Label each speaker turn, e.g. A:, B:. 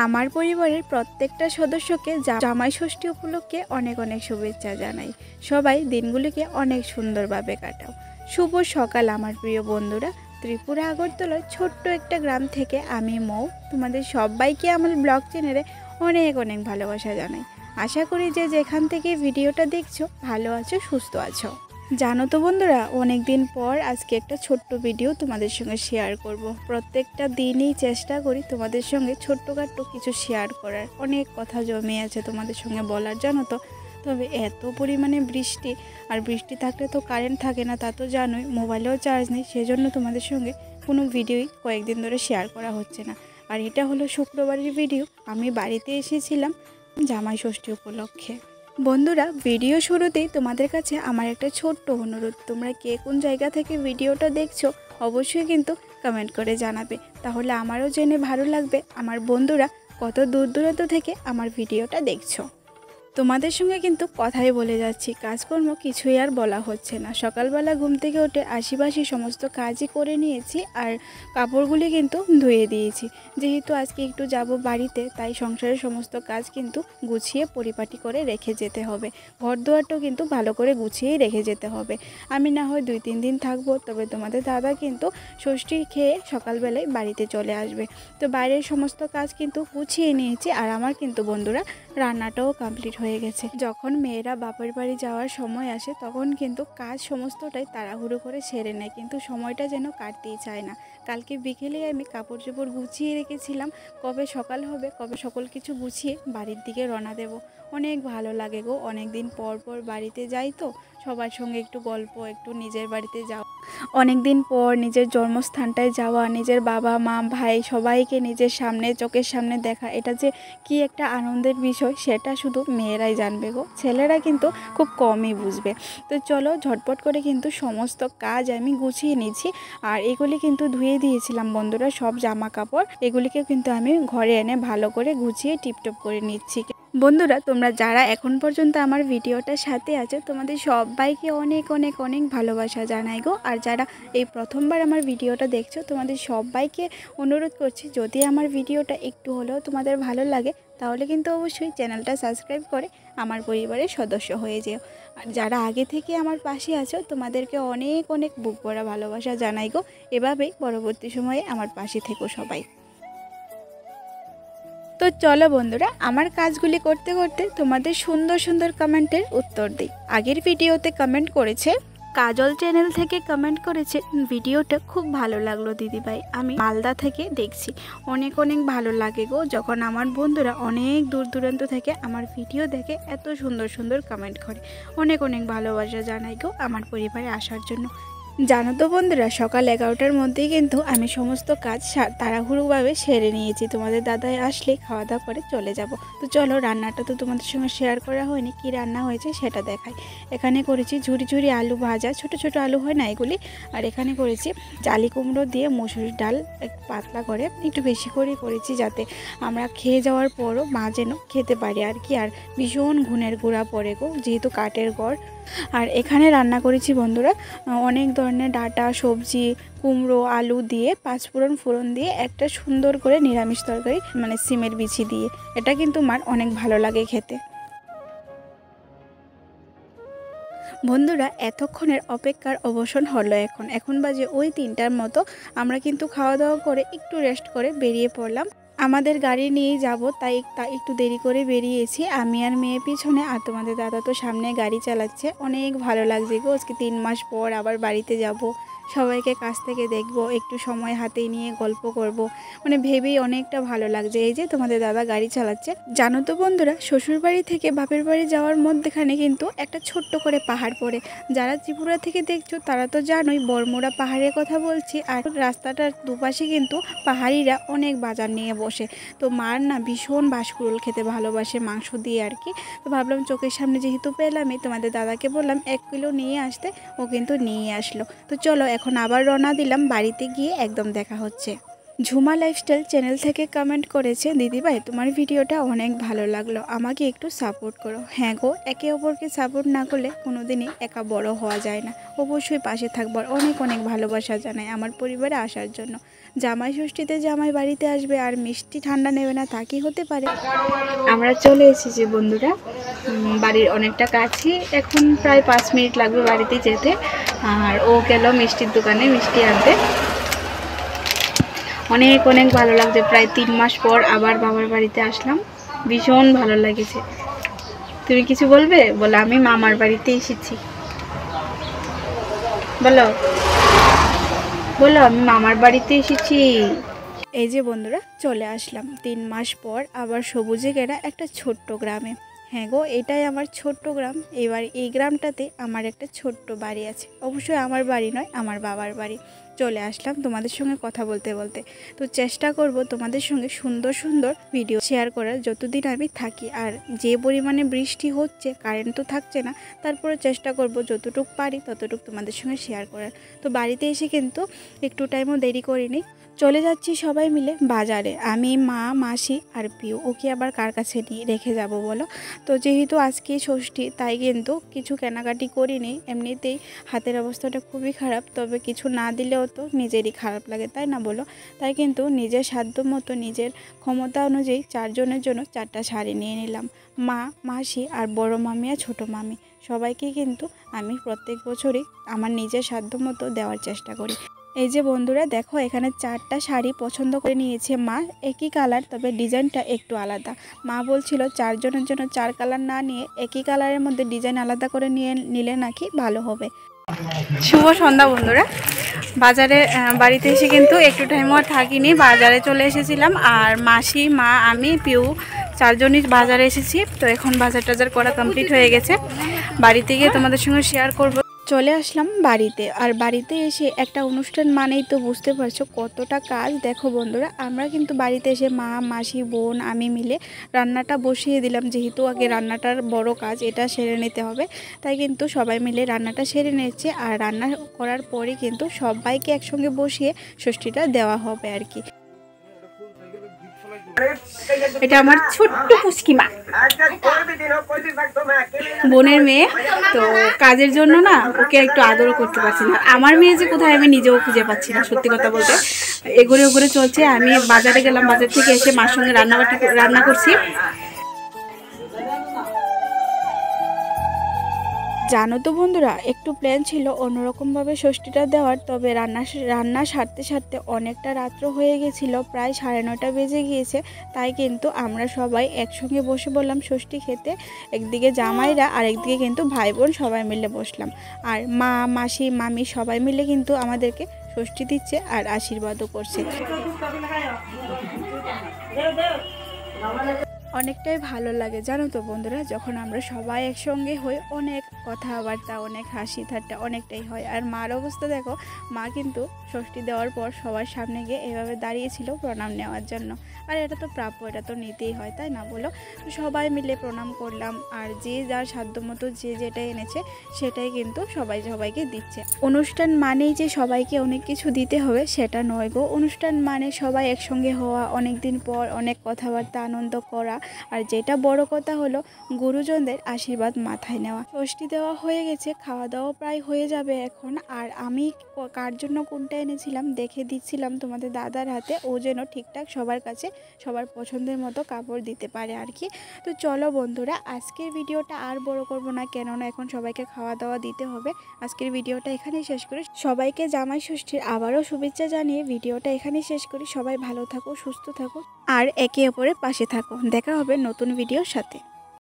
A: আমার পরিবারের প্রত্যেকটা সদস্যকে জামাই ষষ্ঠী উপলক্ষে অনেক অনেক শুভেচ্ছা জানাই। সবাই দিনগুলিকে অনেক সুন্দরভাবে কাটাও। শুভ সকাল আমার প্রিয় বন্ধুরা। ত্রিপুরা আগরতলার ছোট্ট একটা গ্রাম থেকে আমি মৌ তোমাদের সবাইকে আমার ব্লগ চ্যানেলে অনেক অনেক ভালোবাসা জানাই। আশা করি যে যেখান থেকে ভিডিওটা দেখছো ভালো আছো, সুস্থ আছো। জানো তো বন্ধুরা, অনেক দিন পর আজকে একটা ছোট্ট ভিডিও তোমাদের সঙ্গে শেয়ার করব। প্রত্যেকটা দিনই চেষ্টা করি তোমাদের সঙ্গে ছোট্টখাট্ট কিছু শেয়ার করার। অনেক কথা জমে আছে তোমাদের সঙ্গে বলার, জানো তো। তবে এত পরিমাণে বৃষ্টি, আর বৃষ্টি থাকলে তো কারেন্ট থাকে না, তা তো জানোই। মোবাইলেও চার্জ নেই, সেজন্য তোমাদের সঙ্গে কোনো ভিডিওই কয়েকদিন ধরে শেয়ার করা হচ্ছে না। আর এটা হলো শুক্রবারের ভিডিও। আমি বাড়িতে এসেছিলাম জামাই ষষ্ঠী উপলক্ষে। বন্ধুরা, ভিডিও শুরুতেই তোমাদের কাছে আমার একটা ছোট্ট অনুরোধ, তোমরা কে কোন জায়গা থেকে ভিডিওটা দেখছো অবশ্যই কিন্তু কমেন্ট করে জানাবে। তাহলে আমারও জেনে ভালো লাগবে আমার বন্ধুরা কত দূর দূরান্ত থেকে আমার ভিডিওটা দেখছো। তোমাদের সঙ্গে কিন্তু কথাই বলে যাচ্ছি, কাজকর্ম কিছুই আর বলা হচ্ছে না। সকালবেলা ঘুম থেকে উঠে আশিপাশি সমস্ত কাজই করে নিয়েছি, আর কাপড়গুলি কিন্তু ধুয়ে দিয়েছি। যেহেতু আজকে একটু যাব বাড়িতে, তাই সংসারের সমস্ত কাজ কিন্তু গুছিয়ে পরিপাটি করে রেখে যেতে হবে। ঘর দুয়ারটাও কিন্তু ভালো করে গুছিয়েই রেখে যেতে হবে। আমি না হয় 2-3 দিন থাকবো, তবে তোমাদের দাদা কিন্তু ষষ্ঠী খেয়ে সকালবেলায় বাড়িতে চলে আসবে। তো বাইরের সমস্ত কাজ কিন্তু গুছিয়ে নিয়েছি, আর আমার কিন্তু বন্ধুরা রান্নাটাও কমপ্লিট হয়ে গেছে। যখন মেয়েরা বাপের বাড়ি যাওয়ার সময় আসে তখন কিন্তু কাজ সমস্তটাই তাড়াহুড়ো করে সেরে নেয়, কিন্তু সময়টা যেন কাটতেই চায় না। কালকে বিকেলে আমি কাপড় চোপড় গুছিয়ে রেখেছিলাম, কবে সকাল হবে, কবে সকল কিছু গুছিয়ে বাড়ির দিকে রওনা দেব। অনেক ভালো লাগে গো, অনেক দিন পর পর বাড়িতে যাই তো, সবার সঙ্গে একটু গল্প, একটু নিজের বাড়িতে যাওয়া, অনেক দিন পর নিজের জন্মস্থানটায় যাওয়া, নিজের বাবা মা ভাই সবাইকে নিজের সামনে চোখের সামনে দেখা, এটা যে কি একটা আনন্দের বিষয় সেটা শুধু মেয়েরাই জানবে গো, ছেলেরা কিন্তু খুব কমই বুঝবে। তো চলো ঝটপট করে কিন্তু সমস্ত কাজ আমি গুছিয়ে নিয়েছি। আর এগুলি কিন্তু ধুয়ে দিয়েছিলাম বন্ধুরা, সব জামা কাপড় এগুলিকে কিন্তু আমি ঘরে এনে ভালো করে গুছিয়ে টিপটপ করে নিচ্ছি। বন্ধুরা, তোমরা যারা এখন পর্যন্ত আমার ভিডিওটার সাথে আছে তোমাদের সবাইকে অনেক অনেক অনেক ভালোবাসা জানাই গো। আর যারা এই প্রথমবার আমার ভিডিওটা দেখছো তোমাদের সবাইকে অনুরোধ করছি, যদি আমার ভিডিওটা একটু হলেও তোমাদের ভালো লাগে তাহলে কিন্তু অবশ্যই চ্যানেলটা সাবস্ক্রাইব করে আমার পরিবারের সদস্য হয়ে যেও। আর যারা আগে থেকে আমার পাশে আছো তোমাদেরকে অনেক অনেক বুক ভরা ভালোবাসা জানাই গো। এভাবেই পরবর্তী সময়ে আমার পাশে থেকো সবাই। তো চলো বন্ধুরা, আমার কাজগুলি করতে করতে তোমাদের সুন্দর সুন্দর কমেন্টের উত্তর দিই। আগের ভিডিওতে কমেন্ট করেছে, কাজল চ্যানেল থেকে কমেন্ট করেছে, ভিডিওটা খুব ভালো লাগলো দিদিভাই, আমি মালদা থেকে দেখছি। অনেক অনেক ভালো লাগে গো যখন আমার বন্ধুরা অনেক দূর দূরান্ত থেকে আমার ভিডিও দেখে এত সুন্দর সুন্দর কমেন্ট করে। অনেক অনেক ভালোবাসা জানাই গো আমার পরিবারে আসার জন্য। জানো তো বন্ধুরা, সকাল 11টার মধ্যেই কিন্তু আমি সমস্ত কাজ তাড়াহুড়োভাবে সেরে নিয়েছি। তোমাদের দাদাই আসলে খাওয়া দাওয়া করে চলে যাব। তো চলো, রান্নাটা তো তোমাদের সঙ্গে শেয়ার করা হয়নি, কি রান্না হয়েছে সেটা দেখাই। এখানে করেছি ঝুরি ঝুরি আলু ভাজা, ছোট ছোট আলু হয় না এগুলি। আর এখানে করেছি জালি কুমড়ো দিয়ে মসুর ডাল, একটু পাতলা করে, একটু বেশি করে করেছি যাতে আমরা খেয়ে যাওয়ার পরও মা যেন খেতে পারি আর কি। আর ভীষণ ঘুনের গুঁড়া পড়ে গো, যেহেতু কাঠের ঘর। আর এখানে রান্না করেছি বন্ধুরা অনেক ধরনের ডাঁটা সবজি, কুমড়ো আলু দিয়ে পাঁচফোড়ন দিয়ে একটা সুন্দর করে নিরামিষ তরকারি, মানে সিমের বিচি দিয়ে। এটা কিন্তু মার অনেক ভালো লাগে খেতে। বন্ধুরা, এতক্ষণের অপেক্ষার অবসান হলো। এখন বাজে ওই 3টার মতো। আমরা কিন্তু খাওয়া দাওয়া করে একটু রেস্ট করে বেরিয়ে পড়লাম। আমাদের গাড়ি নিয়েই যাব, তাই একটু দেরি করে বেরিয়েছি, আমি আর মেয়ে পিছনে। আর তোমাদের দাদা তো সামনে গাড়ি চালাচ্ছে। অনেক ভালো লাগছে গো, আজকে 3 মাস পর আবার বাড়িতে যাব, সবাইকে কাছ থেকে দেখব, একটু সময় হাতে নিয়ে গল্প করব, মানে ভেবেই অনেকটা ভালো লাগছে। এই যে তোমাদের দাদা গাড়ি চালাচ্ছে। জানো তো বন্ধুরা, শ্বশুরবাড়ি থেকে বাপের বাড়ি যাওয়ার মধ্যেখানে কিন্তু একটা ছোট্ট করে পাহাড় পড়ে। যারা ত্রিপুরা থেকে দেখছো তারা তো জানোই বড়মুড়া পাহাড়ের কথা বলছি। আর রাস্তাটার দুপাশে কিন্তু পাহাড়িরা অনেক বাজার নিয়ে বসে। তো মার না ভীষণ বাঁশকুড়ুল খেতে ভালোবাসে, মাংস দিয়ে আর কি। তো ভাবলাম চোখের সামনে যেহেতু পেলামই, তোমাদের দাদাকে বললাম 1 কিলো নিয়ে আসতে, ও কিন্তু নিয়ে আসলো। তো চলো এখন আবার রওনা দিলাম, বাড়িতে গিয়ে একদম দেখা হচ্ছে। ঝুমা লাইফস্টাইল চ্যানেল থেকে কমেন্ট করেছে, দিদিভাই তোমার ভিডিওটা অনেক ভালো লাগলো, আমাকে একটু সাপোর্ট করো। হ্যাঁ গো, একে অপরকে সাপোর্ট না করলে কোনোদিনই একা বড় হওয়া যায় না। অবশ্যই পাশে থাকবার অনেক অনেক ভালোবাসা জানাই আমার পরিবারে আসার জন্য। জামাই ষষ্ঠীতে জামাই বাড়িতে আসবে আর মিষ্টি ঠান্ডা নেবে না, তা কি হতে পারে। আমরা চলে এসেছি বন্ধুরা, বাড়ির অনেকটা কাছে, এখন প্রায় 5 মিনিট লাগবে বাড়িতে যেতে। আর ও গেল মিষ্টির দোকানে মিষ্টি আনতে। অনেক অনেক ভালো লাগছে, প্রায় 3 মাস পর আবার বাবার বাড়িতে আসলাম, ভীষণ ভালো লাগেছে। তুমি কিছু বলবে? বলো। আমি মামার বাড়িতে এসেছি, বলো বলো, আমি মামার বাড়িতে এসেছি। এই যে বন্ধুরা, চলে আসলাম 3 মাস পর আবার সবুজে ঘেরা একটা ছোট্ট গ্রামে। হ্যাঁ গো, এটাই আমার ছোট্ট গ্রাম। এবার এই গ্রামটাতে আমার একটা ছোট্ট বাড়ি আছে, অবশ্যই আমার বাড়ি নয়, আমার বাবার বাড়ি। চলে আসলাম তোমাদের সঙ্গে কথা বলতে বলতে। তো চেষ্টা করব তোমাদের সঙ্গে সুন্দর সুন্দর ভিডিও শেয়ার করার যতদিন আমি থাকি। আর যে পরিমাণে বৃষ্টি হচ্ছে, কারেন্ট তো থাকছে না, তারপরে চেষ্টা করব যতটুকু পারি ততটুকু তোমাদের সঙ্গে শেয়ার করার। তো বাড়িতে এসে কিন্তু একটু টাইমও দেরি করিনি, চলে যাচ্ছি সবাই মিলে বাজারে। আমি, মা, মাসি আর পিউ। ওকে আবার কার কাছে নিয়ে রেখে যাব বলো। তো যেহেতু আজকে ষষ্ঠী, তাই কিন্তু কিছু কেনাকাটি করিনি। এমনিতেই হাতের অবস্থাটা খুবই খারাপ, তবে কিছু না দিলেও তো নিজেরই খারাপ লাগে, তাই না বলো। তাই কিন্তু নিজের সাধ্য মতো নিজের ক্ষমতা অনুযায়ী 4 জনের জন্য 4টা শাড়ি নিয়ে নিলাম। মা, মাসি আর বড় মামি আর ছোটো মামি সবাইকে কিন্তু আমি প্রত্যেক বছরই আমার নিজের সাধ্য মতো দেওয়ার চেষ্টা করি। এই যে বন্ধুরা দেখো, এখানে 4টা শাড়ি পছন্দ করে নিয়েছে মা, একই কালার, তবে ডিজাইনটা একটু আলাদা। মা বলছিল 4 জনের জন্য 4 কালার না নিয়ে একই কালারের মধ্যে ডিজাইন আলাদা করে নিলে নাকি ভালো হবে। শুভ সন্ধ্যা বন্ধুরা, বাজারে বাড়িতে এসে কিন্তু একটু টাইমও থাকিনি, বাজারে চলে এসেছিলাম। আর মাসি, মা, আমি, পিউ 4 জনই বাজারে এসেছি। তো এখন বাজার টাজার করা কমপ্লিট হয়ে গেছে, বাড়িতে গিয়ে তোমাদের সঙ্গে শেয়ার করব। চলে আসলাম বাড়িতে। আর বাড়িতে এসে একটা অনুষ্ঠান মানেই তো বুঝতে পারছো কতটা কাজ। দেখো বন্ধুরা, আমরা কিন্তু বাড়িতে এসে মা, মাসি, বোন, আমি মিলে রান্নাটা বসিয়ে দিলাম। যেহেতু আগে রান্নাটার বড় কাজ, এটা সেরে নিতে হবে, তাই কিন্তু সবাই মিলে রান্নাটা সেরে নিয়েছে। আর রান্না করার পরে কিন্তু সবাইকে একসঙ্গে বসিয়ে ষষ্ঠীটা দেওয়া হবে আর কি। এটা আমার ছোট্ট পুচকিমা, বোনের মেয়ে। তো কাজের জন্য না ওকে একটু আদরও করতে পারছি না। আমার মেয়ে যে কোথায় আমি নিজেও খুঁজে পাচ্ছি না, সত্যি কথা বলতে। এগোরে ওগোরে চলছে। আমি বাজারে গেলাম, বাজার থেকে এসে মার সঙ্গে রান্না করছি। জানো তো বন্ধুরা, একটু প্ল্যান ছিল অন্যরকমভাবে ষষ্ঠীটা দেওয়ার, তবে রান্না সারতে সারতে অনেকটা রাত্র হয়ে গেছিলো, প্রায় 9:30 বেজে গিয়েছে। তাই কিন্তু আমরা সবাই একসঙ্গে বসে বললাম ষষ্ঠী খেতে। একদিকে জামাইরা আর একদিকে কিন্তু ভাই বোন সবাই মিলে বসলাম। আর মা, মাসি, মামি সবাই মিলে কিন্তু আমাদেরকে ষষ্ঠী দিচ্ছে আর আশীর্বাদও করছে। অনেকটাই ভালো লাগে জানো তো বন্ধুরা, যখন আমরা সবাই একসঙ্গে হই, অনেক কথাবার্তা, অনেক হাসি ঠাট্টা অনেকটাই হয়। আর মার অবস্থা দেখো, মা কিন্তু ষষ্ঠী দেওয়ার পর সবার সামনে গিয়ে এভাবে দাঁড়িয়েছিল প্রণাম নেওয়ার জন্য। আর এটা তো প্রাপ্য, এটা তো নিতেই হয়, তাই না বলো। সবাই মিলে প্রণাম করলাম। আর যে যার সাধ্য মতো যে যেটা এনেছে সেটাই কিন্তু সবাইকে দিচ্ছে। অনুষ্ঠান মানেই যে সবাইকে অনেক কিছু দিতে হবে সেটা নয় গো। অনুষ্ঠান মানে সবাই একসঙ্গে হওয়া, অনেক দিন পর অনেক কথাবার্তা, আনন্দ করা। আর যেটা বড় কথা হলো গুরুজনদের আশীর্বাদ মাথায় নেওয়া। ষষ্ঠী দেওয়া হয়ে গেছে, খাওয়া দাওয়া প্রায় হয়ে যাবে এখন। আর আমি কার জন্য কোনটা এনেছিলাম দেখে দিচ্ছিলাম তোমাদের দাদার হাতে, ও যেন ঠিকঠাক সবার কাছে সবার পছন্দের মতো কাপড় দিতে পারে আর কি। তো চলো বন্ধুরা, আজকের ভিডিওটা আর বড় করব না, কেননা এখন সবাইকে খাওয়া দাওয়া দিতে হবে। আজকের ভিডিওটা এখানেই শেষ করি। সবাইকে জামাই ষষ্ঠীর আবারও শুভেচ্ছা জানিয়ে ভিডিওটা এখানেই শেষ করি। সবাই ভালো থাকো, সুস্থ থাকো আর একে অপরের পাশে থাকো। দেখা হবে নতুন ভিডিওর সাথে।